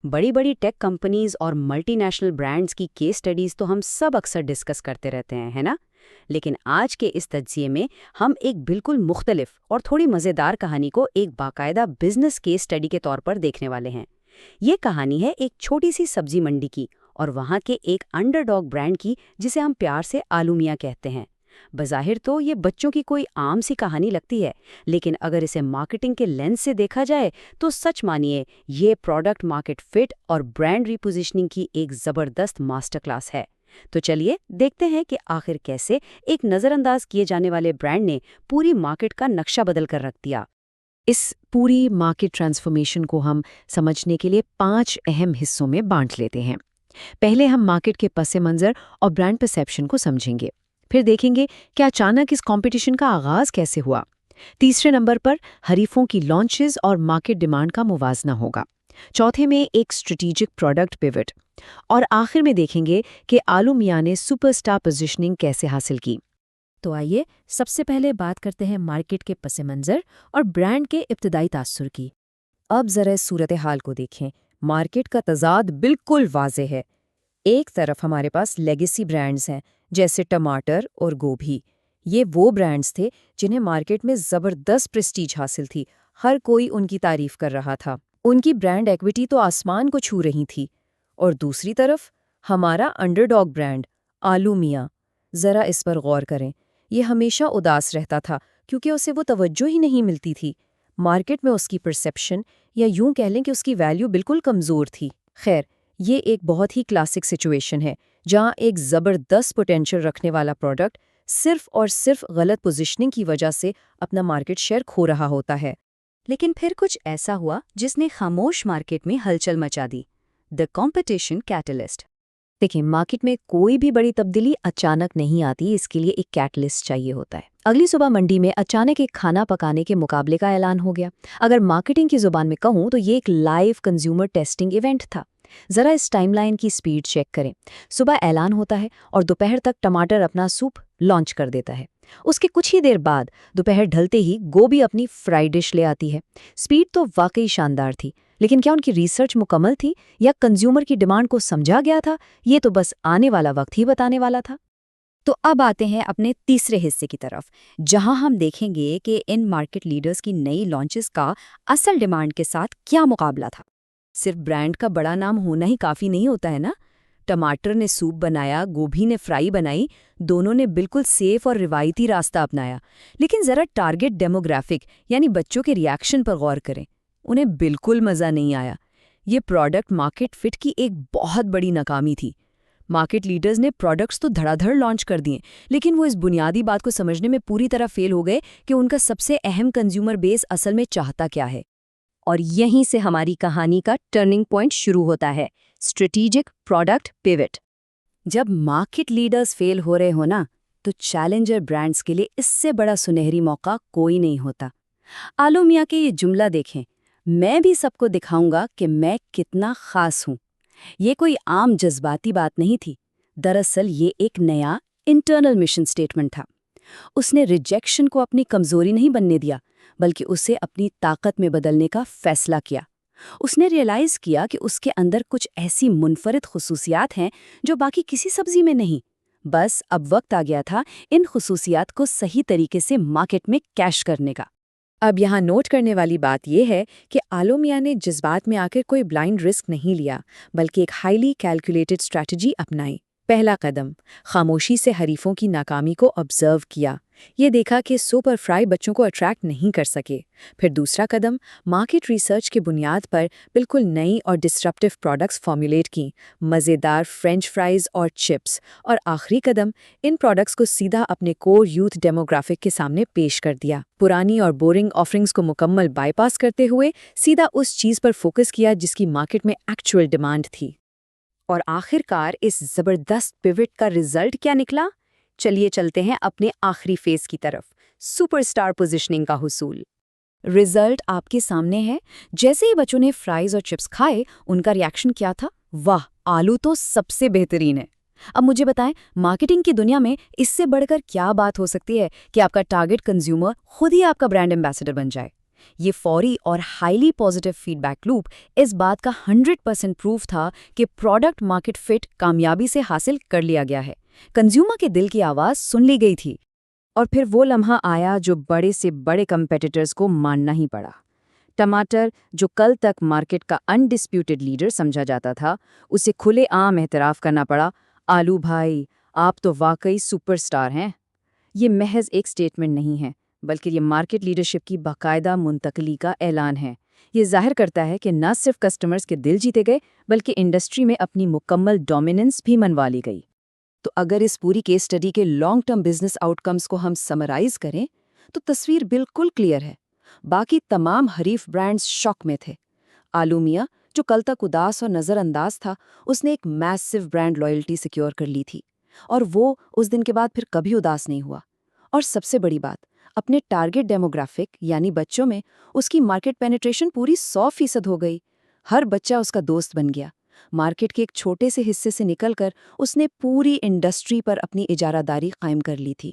बड़ी बड़ी tech companies और मल्टी नेशनल ब्रांड्स की केस स्टडीज तो हम सब अक्सर डिस्कस करते रहते हैं, है ना? लेकिन आज के इस तज्जिए में हम एक बिल्कुल मुख्तलिफ और थोड़ी मज़ेदार कहानी को एक बाकायदा बिजनेस केस स्टडी के तौर पर देखने वाले हैं। ये कहानी है एक छोटी सी सब्जी मंडी की और वहाँ के एक अंडरडॉग ब्रांड की, जिसे हम प्यार से आलू मियाँ कहते हैं। बज़ाहिर तो ये बच्चों की कोई आम सी कहानी लगती है, लेकिन अगर इसे मार्केटिंग के लेंस से देखा जाए तो सच मानिए ये प्रोडक्ट मार्केट फिट और ब्रांड रीपोजिशनिंग की एक ज़बरदस्त मास्टर क्लास है। तो चलिए देखते हैं कि आखिर कैसे एक नज़रअंदाज किए जाने वाले ब्रांड ने पूरी मार्केट का नक्शा बदल कर रख दिया। इस पूरी मार्केट ट्रांसफॉर्मेशन को हम समझने के लिए 5 अहम हिस्सों में बांट लेते हैं। पहले हम मार्केट के पस मंज़र और ब्रांड परसेप्शन को समझेंगे। फिर देखेंगे कि अचानक इस कंपटीशन का आगाज़ कैसे हुआ। तीसरे नंबर पर हरीफों की लॉन्चेस और मार्केट डिमांड का मुवाजना होगा। चौथे में एक स्ट्रेटेजिक प्रोडक्ट पिवट। और आखिर में देखेंगे कि आलू मियाँ ने सुपरस्टार पोजीशनिंग कैसे हासिल की। तो आइए सबसे पहले बात करते हैं मार्केट के पस मंज़र और ब्रांड के इब्तदाई तासुर की। अब ज़रा इस सूरत हाल को देखें। मार्केट का तज़ाद बिल्कुल वाज़ेह है। एक तरफ हमारे पास लेगेसी ब्रांड्स हैं जैसे टमाटर और गोभी। ये वो ब्रांड्स थे जिन्हें मार्केट में ज़बरदस्त प्रेस्टीज हासिल थी। हर कोई उनकी तारीफ कर रहा था। उनकी ब्रांड एक्विटी तो आसमान को छू रही थी। और दूसरी तरफ हमारा अंडरडॉग ब्रांड आलू मियाँ। ज़रा इस पर गौर करें। ये हमेशा उदास रहता था क्योंकि उसे वो तवज्जो ही नहीं मिलती थी। मार्केट में उसकी परसेप्शन या यूं कह लें कि उसकी वैल्यू बिल्कुल कमज़ोर थी। खैर, ये एक बहुत ही क्लासिक सिचुएशन है जहां एक ज़बरदस्त पोटेंशियल रखने वाला प्रोडक्ट सिर्फ और सिर्फ गलत पोजीशनिंग की वजह से अपना मार्केट शेयर खो रहा होता है। लेकिन फिर कुछ ऐसा हुआ जिसने खामोश मार्केट में हलचल मचा दी। The competition catalyst. देखिए, मार्केट में कोई भी बड़ी तब्दीली अचानक नहीं आती, इसके लिए एक कैटलिस्ट चाहिए होता है। अगली सुबह मंडी में अचानक एक खाना पकाने के मुकाबले का ऐलान हो गया। अगर मार्केटिंग की जुबान में कहूँ तो ये एक लाइव कंज्यूमर टेस्टिंग इवेंट था। ज़रा इस टाइमलाइन की स्पीड चेक करें। सुबह ऐलान होता है और दोपहर तक टमाटर अपना सूप लॉन्च कर देता है। उसके कुछ ही देर बाद दोपहर ढलते ही गोभी अपनी फ्राई डिश ले आती है। स्पीड तो वाकई शानदार थी, लेकिन क्या उनकी रिसर्च मुकम्मल थी या कंज्यूमर की डिमांड को समझा गया था? ये तो बस आने वाला वक्त ही बताने वाला था। तो अब आते हैं अपने तीसरे हिस्से की तरफ, जहां हम देखेंगे कि इन मार्केट लीडर्स की नई लॉन्चेस का असल डिमांड के साथ क्या मुकाबला था। सिर्फ ब्रांड का बड़ा नाम होना ही काफ़ी नहीं होता है ना। टमाटर ने सूप बनाया, गोभी ने फ्राई बनाई, दोनों ने बिल्कुल सेफ और रिवायती रास्ता अपनाया। लेकिन ज़रा टारगेट डेमोग्राफिक यानी बच्चों के रिएक्शन पर गौर करें। उन्हें बिल्कुल मज़ा नहीं आया। ये प्रोडक्ट मार्केट फिट की एक बहुत बड़ी नाकामी थी। मार्केट लीडर्स ने प्रोडक्ट्स तो धड़ाधड़ लॉन्च कर दिए, लेकिन वो इस बुनियादी बात को समझने में पूरी तरह फेल हो गए कि उनका सबसे अहम कंज्यूमर बेस असल में चाहता क्या है। और यहीं से हमारी कहानी का टर्निंग पॉइंट शुरू होता है, स्ट्रेटेजिक प्रोडक्ट पिवट। जब मार्केट लीडर्स फेल हो रहे हो ना, तो चैलेंजर ब्रांड्स के लिए इससे बड़ा सुनहरी मौका कोई नहीं होता। आलू मियाँ के ये जुमला देखें, मैं भी सबको दिखाऊंगा कि मैं कितना खास हूँ। ये कोई आम जज्बाती बात नहीं थी। दरअसल ये एक नया इंटरनल मिशन स्टेटमेंट था। उसने रिजेक्शन को अपनी कमजोरी नहीं बनने दिया, बल्कि उसे अपनी ताकत में बदलने का फैसला किया। उसने रियलाइज किया कि उसके अंदर कुछ ऐसी मुनफरिद खुसूसियात हैं जो बाकी किसी सब्जी में नहीं। बस अब वक्त आ गया था इन खुसूसियात को सही तरीके से मार्केट में कैश करने का। अब यहाँ नोट करने वाली बात यह है कि आलू मियाँ ने जज्बात में आकर कोई ब्लाइंड रिस्क नहीं लिया, बल्कि एक हाईली कैलकुलेटेड स्ट्रैटेजी अपनाई। पहला कदम, खामोशी से हरीफों की नाकामी को ऑब्जर्व किया। ये देखा कि सुपर फ्राई बच्चों को अट्रैक्ट नहीं कर सके। फिर दूसरा कदम, मार्केट रिसर्च की बुनियाद पर बिल्कुल नई और डिस्ट्रप्टिव प्रोडक्ट्स फॉर्मुलेट की, मज़ेदार फ्रेंच फ्राइज और चिप्स। और आखिरी कदम, इन प्रोडक्ट्स को सीधा अपने कोर यूथ डेमोग्राफिक के सामने पेश कर दिया। पुरानी और बोरिंग ऑफरिंग्स को मुकम्मल बाईपास करते हुए सीधा उस चीज़ पर फोकस किया जिसकी मार्केट में एक्चुअल डिमांड थी। और आखिरकार इस ज़बरदस्त पिवट का रिजल्ट क्या निकला? चलिए चलते हैं अपने आखिरी फेज की तरफ, सुपरस्टार पोजीशनिंग का हुसूल। रिजल्ट आपके सामने है। जैसे ही बच्चों ने फ्राइज और चिप्स खाए, उनका रिएक्शन क्या था? वाह, आलू तो सबसे बेहतरीन है। अब मुझे बताएं, मार्केटिंग की दुनिया में इससे बढ़कर क्या बात हो सकती है कि आपका टारगेट कंज्यूमर खुद ही आपका ब्रांड एम्बेसडर बन जाए। یہ فوری اور highly positive feedback loop اس بات کا 100% پروف تھا کہ پروڈکٹ مارکیٹ فٹ کامیابی سے حاصل کر لیا گیا ہے، کنزیومر کے دل کی آواز سن لی گئی تھی۔ اور پھر وہ لمحہ آیا جو بڑے سے بڑے کمپیٹیٹرز کو ماننا ہی پڑا۔ ٹماٹر، جو کل تک مارکیٹ کا انڈسپیوٹڈ لیڈر سمجھا جاتا تھا، اسے کھلے عام اعتراف کرنا پڑا، آلو بھائی آپ تو واقعی سپر سٹار ہیں۔ یہ محض ایک سٹیٹمنٹ نہیں ہے، بلکہ یہ مارکیٹ لیڈرشپ کی باقاعدہ منتقلی کا اعلان ہے۔ یہ ظاہر کرتا ہے کہ نہ صرف کسٹمرز کے دل جیتے گئے بلکہ انڈسٹری میں اپنی مکمل ڈومیننس بھی منوا لی گئی۔ تو اگر اس پوری کیس اسٹڈی کے long term business out comes کو ہم سمرائز کریں تو تصویر بالکل کلیئر ہے۔ باقی تمام حریف برانڈز شاک میں تھے۔ آلو میاں، جو کل تک اداس اور نظر انداز تھا، اس نے ایک میسو برانڈ لائلٹی سیکیور کر لی تھی، اور وہ اس دن کے بعد پھر کبھی اداس نہیں ہوا۔ اور سب سے بڑی بات، اپنے ٹارگٹ ڈیموگرافک یعنی بچوں میں اس کی مارکیٹ پینیٹریشن پوری 100% ہو گئی۔ ہر بچہ اس کا دوست بن گیا۔ مارکیٹ کے ایک چھوٹے سے حصے سے نکل کر اس نے پوری انڈسٹری پر اپنی اجارہ داری قائم کر لی تھی۔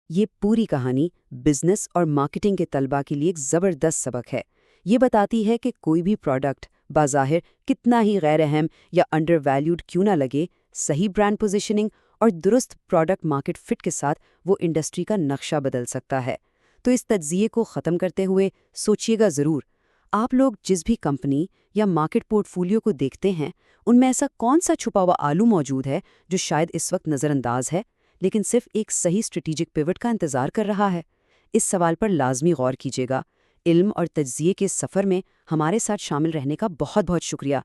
یہ پوری کہانی بزنس اور مارکیٹنگ کے طلباء کے لیے ایک زبردست سبق ہے۔ یہ بتاتی ہے کہ کوئی بھی پروڈکٹ بظاہر کتنا ہی غیر اہم یا انڈر ویلیوڈ کیوں نہ لگے، صحیح برانڈ پوزیشننگ اور درست پروڈکٹ مارکیٹ فٹ کے ساتھ وہ انڈسٹری کا نقشہ بدل سکتا ہے۔ تو اس تجزیے کو ختم کرتے ہوئے سوچیے گا ضرور، آپ لوگ جس بھی کمپنی یا مارکیٹ پورٹ فولیو کو دیکھتے ہیں، ان میں ایسا کون سا چھپا ہوا آلو موجود ہے جو شاید اس وقت نظر انداز ہے لیکن صرف ایک صحیح اسٹریٹجک پیوٹ کا انتظار کر رہا ہے؟ اس سوال پر لازمی غور کیجیے گا۔ علم اور تجزیے کے سفر میں ہمارے ساتھ شامل رہنے کا بہت بہت شکریہ۔